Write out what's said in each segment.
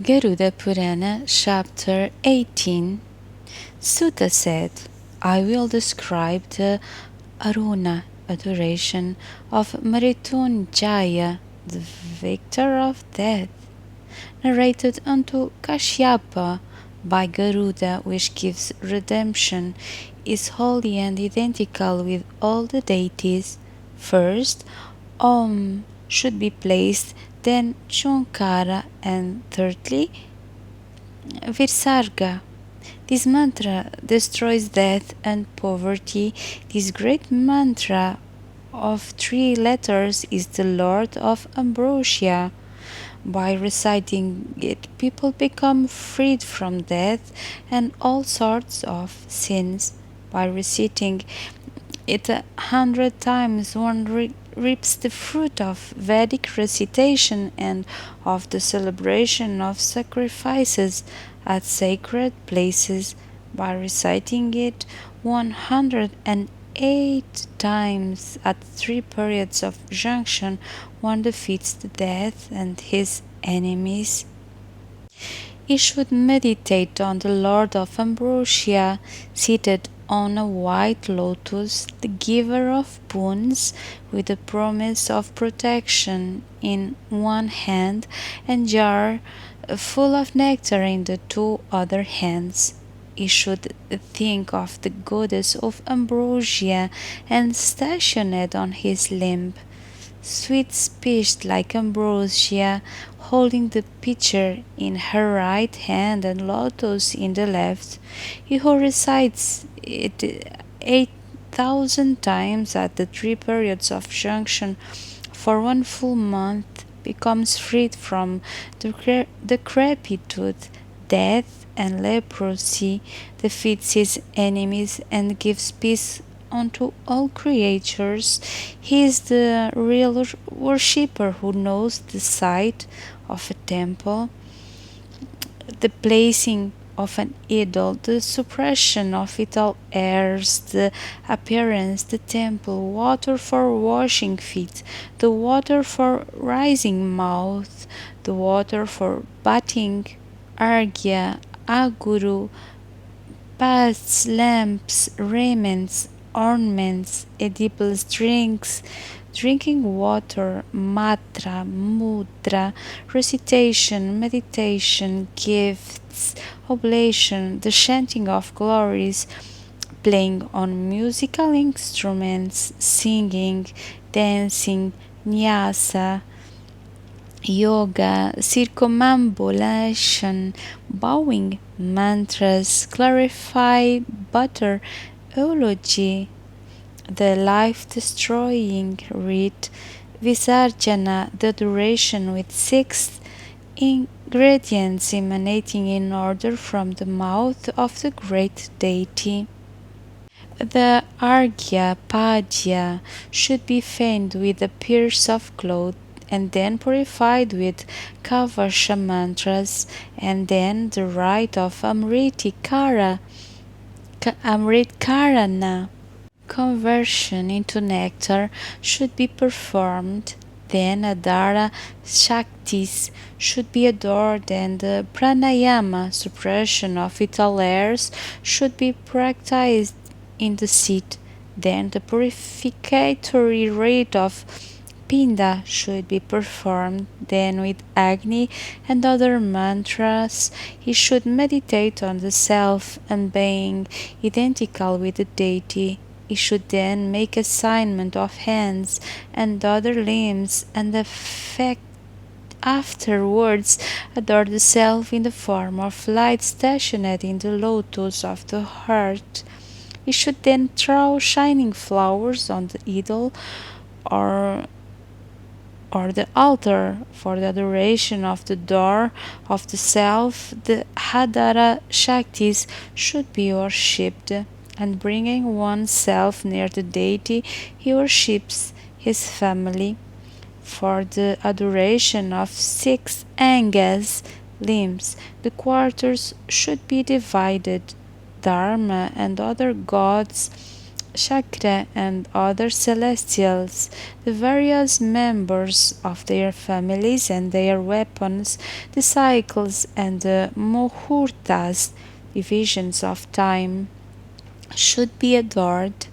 Garuda Purana, Chapter 18. Sutta said, I will describe the Aruna adoration of Mrityunjaya, the victor of death, narrated unto Kashyapa by Garuda, which gives redemption, is holy and identical with all the deities. First, Om should be placed, then Chunkara, and thirdly, Virsarga. This mantra destroys death and poverty. This great mantra of 3 letters is the Lord of Ambrosia. By reciting it, people become freed from death and all sorts of sins. By reciting it 100 times, one reaps the fruit of Vedic recitation and of the celebration of sacrifices at sacred places. By reciting it 108 times at 3 periods of junction, one defeats the death and his enemies. He should meditate on the Lord of Ambrosia, seated on a white lotus, the giver of boons, with the promise of protection in one hand and jar full of nectar in the 2 other hands. He should think of the goddess of Ambrosia and stationed on his limb, sweet-speeched like Ambrosia, holding the pitcher in her right hand and lotus in the left. He who recites it 8,000 times at the 3 periods of junction for 1 full month becomes freed from decrepitude, death, and leprosy, defeats his enemies, and gives peace unto all creatures. He is the real worshipper who knows the site of a temple, the placing of an idol, the suppression of vital airs, the appearance, the temple, water for washing feet, the water for rising mouth, the water for bathing, argya, aguru, baths, lamps, raiments, ornaments, edible drinks, drinking water, matra, mudra, recitation, meditation, gifts, oblation, the chanting of glories, playing on musical instruments, singing, dancing, nyasa, yoga, circumambulation, bowing, mantras, clarify, butter, eulogy, the life-destroying rite, Visarjana, the adoration with 6 ingredients emanating in order from the mouth of the great deity. The Argya Padya should be feigned with a piece of cloth and then purified with Kavasha mantras, and then the rite of Amritkarana, conversion into nectar, should be performed. Then Adara Shaktis should be adored, and the pranayama, suppression of vital airs, should be practiced in the seat. Then the purificatory rite of Pinda should be performed. Then, with Agni and other mantras, he should meditate on the self and being identical with the deity. He should then make assignment of hands and other limbs, and afterwards adore the self in the form of light stationed in the lotus of the heart. He should then throw shining flowers on the idol or the altar for the adoration of the door of the self. The Hadara Shaktis should be worshipped, and bringing oneself near the deity, he worships his family. For the adoration of 6 angas, limbs, the quarters should be divided. Dharma and other gods chakra, and other celestials, the various members of their families and their weapons, the cycles and the muhurtas, divisions of time, should be adored.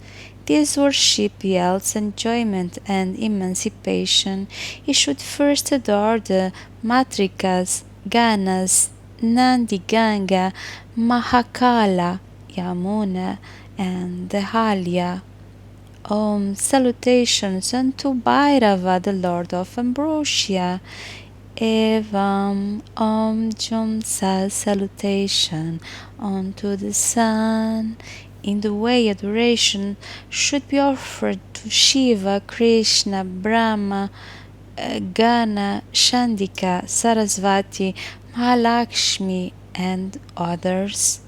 This worship yields enjoyment and emancipation. He should first adore the Matrikas, Ganas, Nandi Ganga, Mahakala, Yamuna, and the Halya. Salutations unto Bhairava, the Lord of Ambrosia. Evam Jomsa, salutation unto the sun. In the way adoration should be offered to Shiva, Krishna, Brahma, Gana, Chandika, Sarasvati, Mahalakshmi, and others.